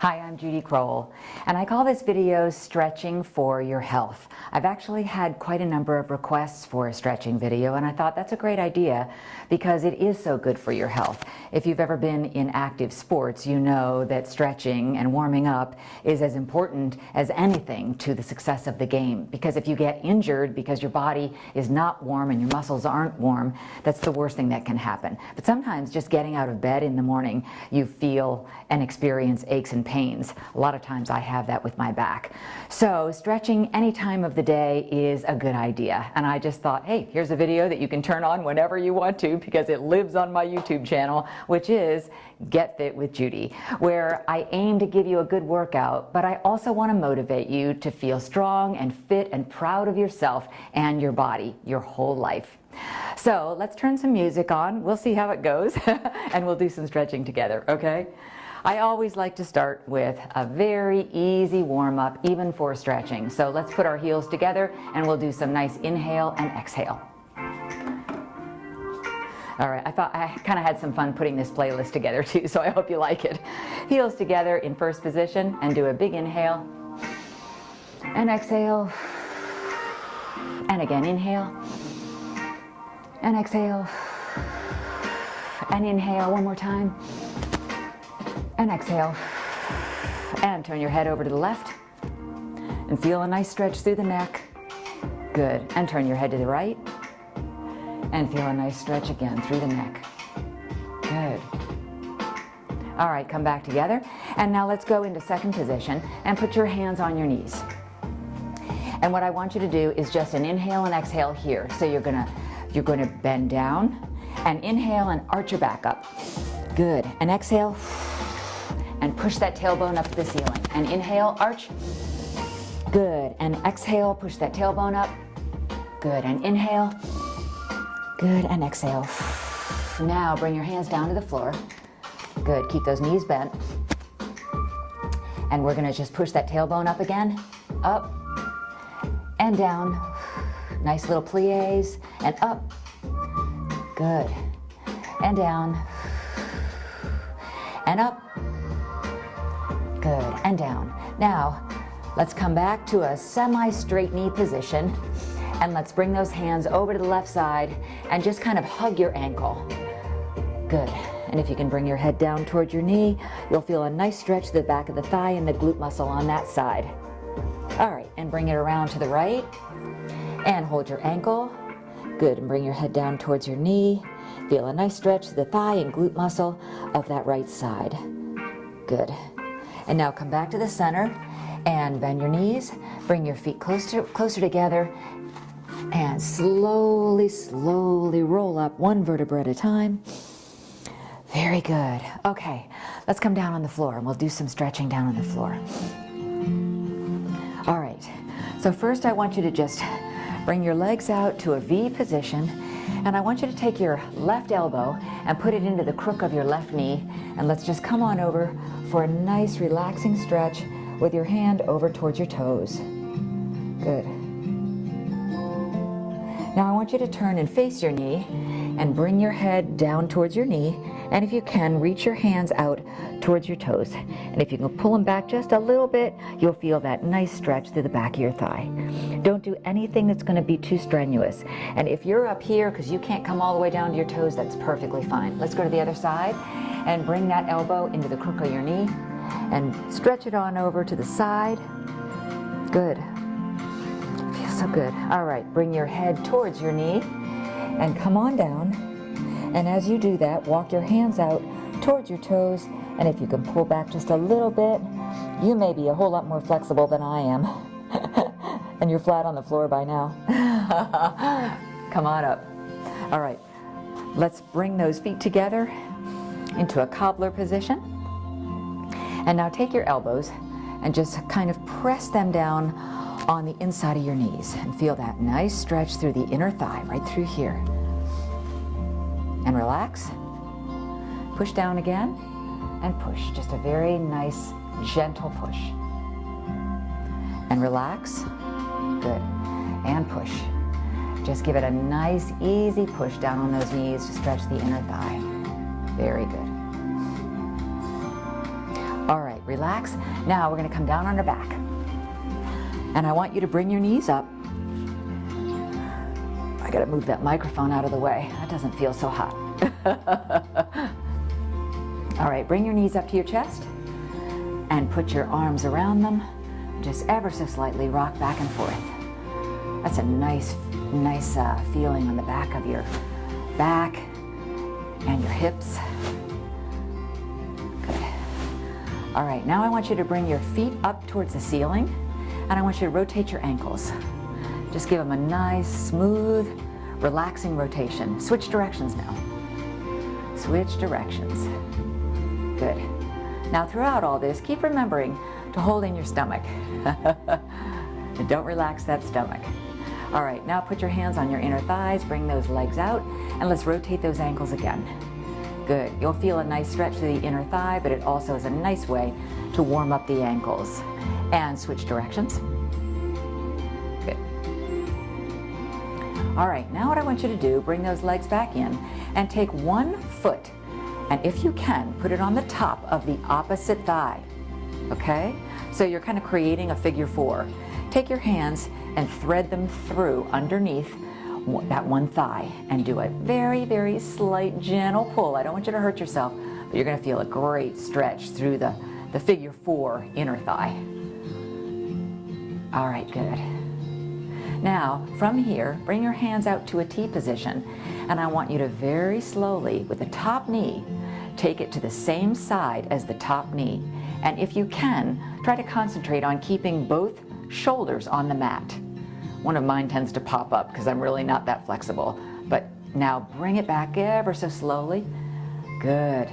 Hi, I'm Judy Crowell, and I call this video Stretching for Your Health. I've actually had quite a number of requests for a stretching video, and I thought that's a great idea because it is so good for your health. If you've ever been in active sports, you know that stretching and warming up is as important as anything to the success of the game, because if you get injured because your body is not warm and your muscles aren't warm, that's the worst thing that can happen. But sometimes just getting out of bed in the morning, you feel and experience aches and pains. A lot of times I have that with my back. So stretching any time of the day is a good idea. And I just thought, hey, here's a video that you can turn on whenever you want to because it lives on my YouTube channel, which is Get Fit with Judy, where I aim to give you a good workout, but I also want to motivate you to feel strong and fit and proud of yourself and your body, your whole life. So let's turn some music on. We'll see how it goes and we'll do some stretching together, okay? I always like to start with a very easy warm-up, even for stretching. So let's put our heels together and we'll do some nice inhale and exhale. All right, I thought I kind of had some fun putting this playlist together too, so I hope you like it. Heels together in first position and do a big inhale and exhale. And again, inhale and exhale and inhale one more time. And exhale, and turn your head over to the left, and feel a nice stretch through the neck. Good, and turn your head to the right, and feel a nice stretch again through the neck. Good. All right, come back together, and now let's go into second position, and put your hands on your knees. And what I want you to do is just an inhale and exhale here. So you're gonna bend down, and inhale and arch your back up. Good, and exhale, and push that tailbone up to the ceiling. And inhale, arch. Good. And exhale, push that tailbone up. Good. And inhale. Good. And exhale. Now bring your hands down to the floor. Good. Keep those knees bent. And we're going to just push that tailbone up again. Up and down. Nice little plies. And up. Good. And down. And up. Good, and down. Now, let's come back to a semi-straight knee position, and let's bring those hands over to the left side and just kind of hug your ankle. Good, and if you can bring your head down towards your knee, you'll feel a nice stretch to the back of the thigh and the glute muscle on that side. All right, and bring it around to the right, and hold your ankle. Good, and bring your head down towards your knee. Feel a nice stretch to the thigh and glute muscle of that right side. Good. And now come back to the center and bend your knees, bring your feet closer together, and slowly roll up one vertebra at a time. Very good. Okay, let's come down on the floor and we'll do some stretching down on the floor. All right, so first I want you to just bring your legs out to a V position, and I want you to take your left elbow and put it into the crook of your left knee, and let's just come on over for a nice relaxing stretch with your hand over towards your toes. Good. Now I want you to turn and face your knee and bring your head down towards your knee, and if you can, reach your hands out towards your toes. And if you can pull them back just a little bit, you'll feel that nice stretch through the back of your thigh. Don't do anything that's going to be too strenuous. And if you're up here because you can't come all the way down to your toes, that's perfectly fine. Let's go to the other side and bring that elbow into the crook of your knee and stretch it on over to the side. Good. Feels so good. All right, bring your head towards your knee and come on down. And as you do that, walk your hands out towards your toes, and if you can pull back just a little bit, you may be a whole lot more flexible than I am. And you're flat on the floor by now. Come on up. All right, let's bring those feet together into a cobbler position. And now take your elbows and just kind of press them down on the inside of your knees and feel that nice stretch through the inner thigh, right through here. And relax. Push down again and push. Just a very nice, gentle push. And relax. Good. And push. Just give it a nice, easy push down on those knees to stretch the inner thigh. Very good. All right, relax. Now we're going to come down on our back. And I want you to bring your knees up. I got to move that microphone out of the way. That doesn't feel so hot. All right, bring your knees up to your chest and put your arms around them. Just ever so slightly rock back and forth. That's a nice feeling on the back of your back and your hips. Good. All right, now I want you to bring your feet up towards the ceiling, and I want you to rotate your ankles. Just give them a nice, smooth, relaxing rotation. Switch directions now. Switch directions. Good. Now throughout all this, keep remembering to hold in your stomach. And don't relax that stomach. All right, now put your hands on your inner thighs, bring those legs out, and let's rotate those ankles again. Good. You'll feel a nice stretch to the inner thigh, but it also is a nice way to warm up the ankles. And switch directions. Good. All right, now what I want you to do, bring those legs back in and take one foot, and if you can, put it on the top of the opposite thigh. Okay? So you're kind of creating a figure four. Take your hands and thread them through underneath that one thigh and do a very, very slight, gentle pull. I don't want you to hurt yourself, but you're going to feel a great stretch through the figure four inner thigh. All right, good. Now, from here, bring your hands out to a T position, and I want you to very slowly, with the top knee, take it to the same side as the top knee. And if you can, try to concentrate on keeping both shoulders on the mat. One of mine tends to pop up because I'm really not that flexible. But now bring it back ever so slowly. Good.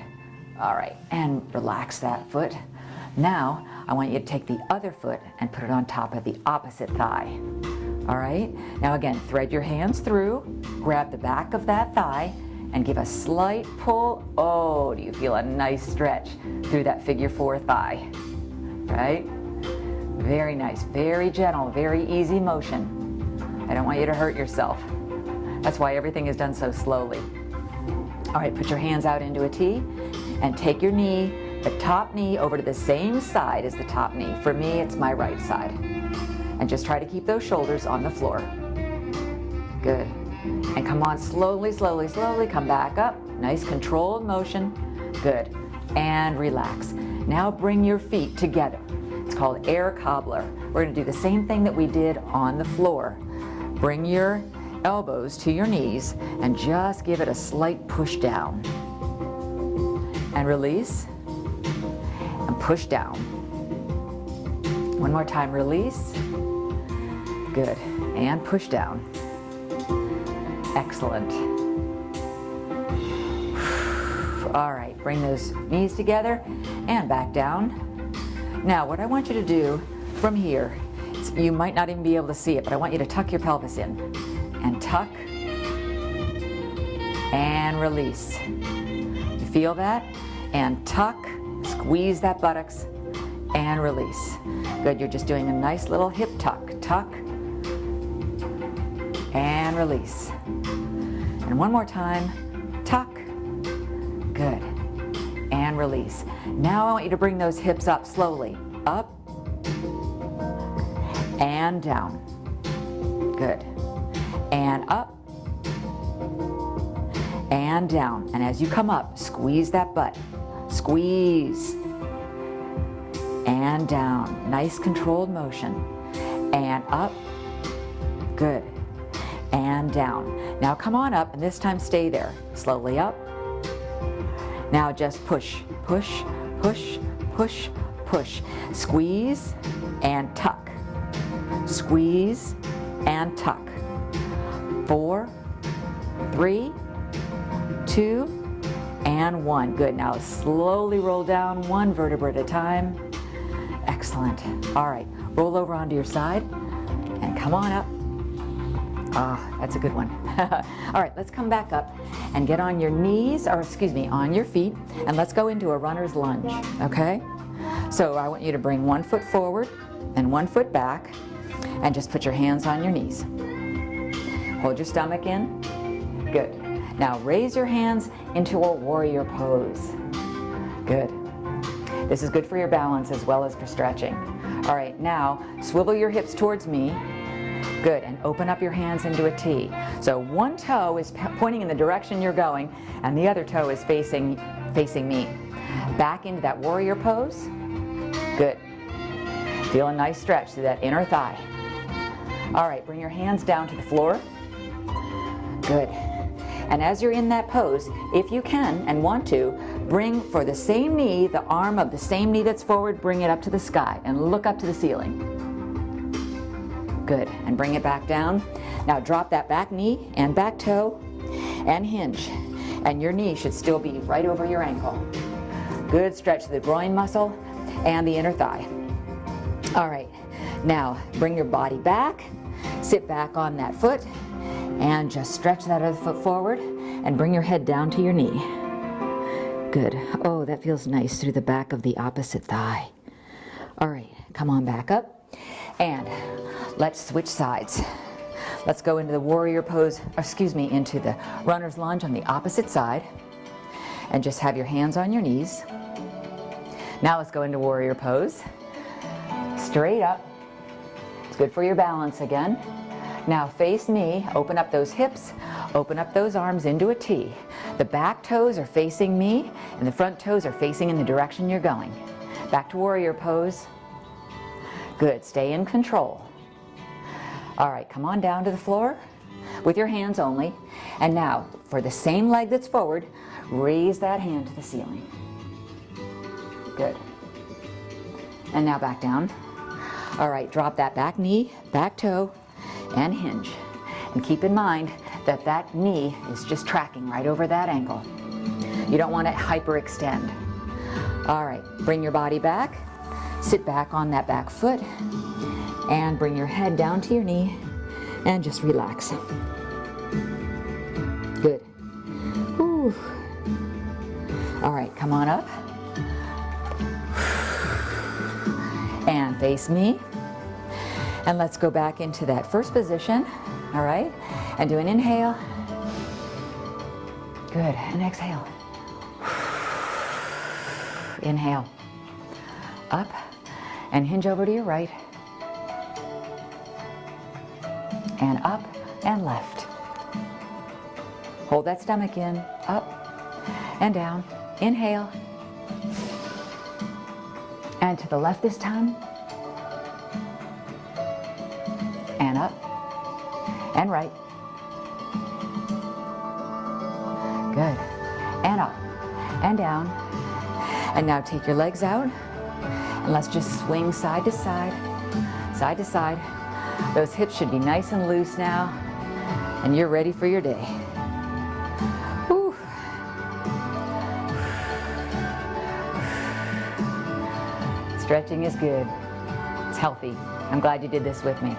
All right, and relax that foot. Now, I want you to take the other foot and put it on top of the opposite thigh. All right, now again, thread your hands through, grab the back of that thigh, and give a slight pull. Oh, do you feel a nice stretch through that figure four thigh? Right? Very nice, very gentle, very easy motion. I don't want you to hurt yourself. That's why everything is done so slowly. All right, put your hands out into a T and take your knee, the top knee, over to the same side as the top knee. For me, it's my right side. And just try to keep those shoulders on the floor. Good. And come on, slowly, slowly, slowly, come back up. Nice controlled motion. Good. And relax. Now bring your feet together. It's called air cobbler. We're going to do the same thing that we did on the floor. Bring your elbows to your knees and just give it a slight push down. And release. And push down. One more time, release. Good. And push down. Excellent. All right, bring those knees together and back down. Now, what I want you to do from here, you might not even be able to see it, but I want you to tuck your pelvis in. And tuck. And release. You feel that? And tuck. Squeeze that buttocks. And release. Good, you're just doing a nice little hip tuck. Tuck. And release. And one more time, tuck. Good. And release. Now I want you to bring those hips up slowly. Up. And down. Good. And up. And down. And as you come up, squeeze that butt. Squeeze. And down. Nice controlled motion. And up. Good. And down. Now come on up, and this time stay there. Slowly up. Now just push, push, push, push, push. Squeeze and tuck. Squeeze and tuck. 4, 3, 2, and 1. Good. Now slowly roll down one vertebra at a time. Excellent. All right. Roll over onto your side and come on up. Ah, that's a good one. All right, let's come back up and get on your knees, or excuse me, on your feet, and let's go into a runner's lunge, okay? So I want you to bring one foot forward and one foot back, and just put your hands on your knees. Hold your stomach in. Good. Now raise your hands into a warrior pose. Good. This is good for your balance as well as for stretching. All right, now swivel your hips towards me. Good, and open up your hands into a T. So one toe is pointing in the direction you're going, and the other toe is facing me. Back into that warrior pose. Good. Feel a nice stretch through that inner thigh. All right, bring your hands down to the floor. Good. And as you're in that pose, if you can and want to, bring for the same knee, the arm of the same knee that's forward, bring it up to the sky and look up to the ceiling. Good, and bring it back down. Now drop that back knee and back toe and hinge. And your knee should still be right over your ankle. Good stretch to the groin muscle and the inner thigh. All right, now bring your body back, sit back on that foot, and just stretch that other foot forward and bring your head down to your knee. Good. Oh, that feels nice through the back of the opposite thigh. All right, come on back up and let's switch sides. Let's go into the warrior pose, into the runner's lunge on the opposite side, and just have your hands on your knees. Now let's go into warrior pose. Straight up. It's good for your balance again. Now face me, open up those hips, open up those arms into a T. The back toes are facing me, and the front toes are facing in the direction you're going. Back to warrior pose. Good, stay in control. All right, come on down to the floor with your hands only. And now, for the same leg that's forward, raise that hand to the ceiling. Good. And now back down. All right, drop that back knee, back toe, and hinge. And keep in mind that that knee is just tracking right over that ankle. You don't want to hyperextend. All right, bring your body back, sit back on that back foot, and bring your head down to your knee, and just relax. Good. Ooh. All right, come on up. And face me. And let's go back into that first position, all right? And do an inhale. Good, and exhale. Inhale. Up, and hinge over to your right. And up, and left. Hold that stomach in, up, and down. Inhale. And to the left this time. And up, and right. Good. And up, and down. And now take your legs out, and let's just swing side to side, side to side. Those hips should be nice and loose now, and you're ready for your day. Whew. Stretching is good. It's healthy. I'm glad you did this with me.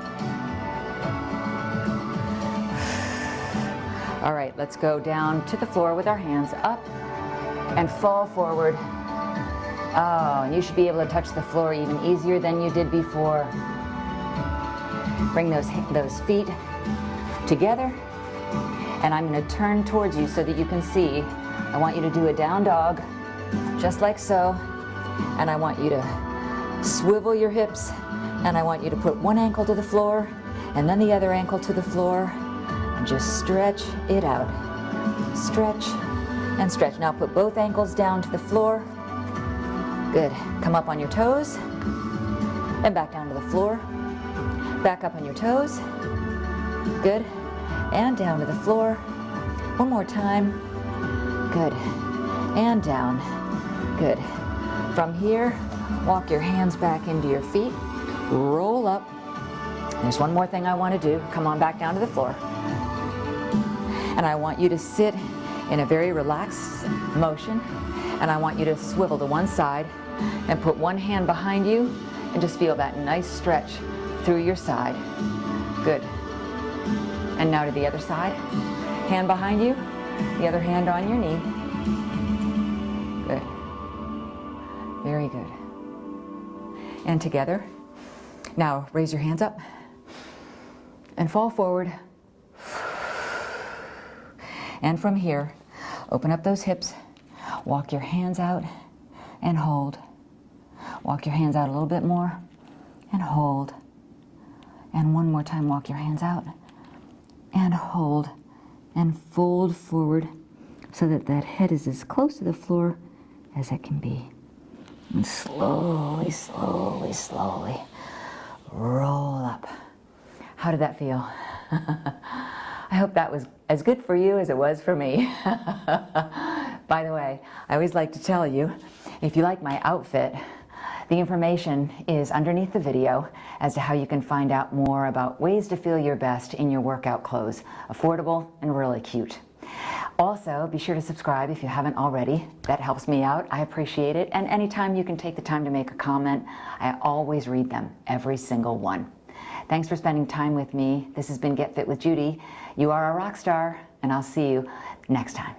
All right, let's go down to the floor with our hands up and fall forward. Oh, and you should be able to touch the floor even easier than you did before. Bring those feet together, and I'm going to turn towards you so that you can see. I want you to do a down dog, just like so, and I want you to swivel your hips, and I want you to put one ankle to the floor, and then the other ankle to the floor. Just stretch it out. Stretch and stretch. Now put both ankles down to the floor. Good. Come up on your toes and back down to the floor. Back up on your toes. Good. And down to the floor. One more time. Good. And down. Good. From here, walk your hands back into your feet. Roll up. There's one more thing I want to do. Come on back down to the floor. And I want you to sit in a very relaxed motion, and I want you to swivel to one side and put one hand behind you and just feel that nice stretch through your side. Good. And now to the other side. Hand behind you, the other hand on your knee. Good. Very good. And together. Now raise your hands up and fall forward. And from here, open up those hips, walk your hands out, and hold. Walk your hands out a little bit more and hold. And one more time, walk your hands out and hold and fold forward so that that head is as close to the floor as it can be. And slowly, slowly, slowly roll up. How did that feel? I hope that was as good for you as it was for me. By the way, I always like to tell you, if you like my outfit, the information is underneath the video as to how you can find out more about ways to feel your best in your workout clothes. Affordable and really cute. Also, be sure to subscribe if you haven't already. That helps me out. I appreciate it. And anytime you can take the time to make a comment, I always read them, every single one. Thanks for spending time with me. This has been Get Fit with Judy. You are a rock star, and I'll see you next time.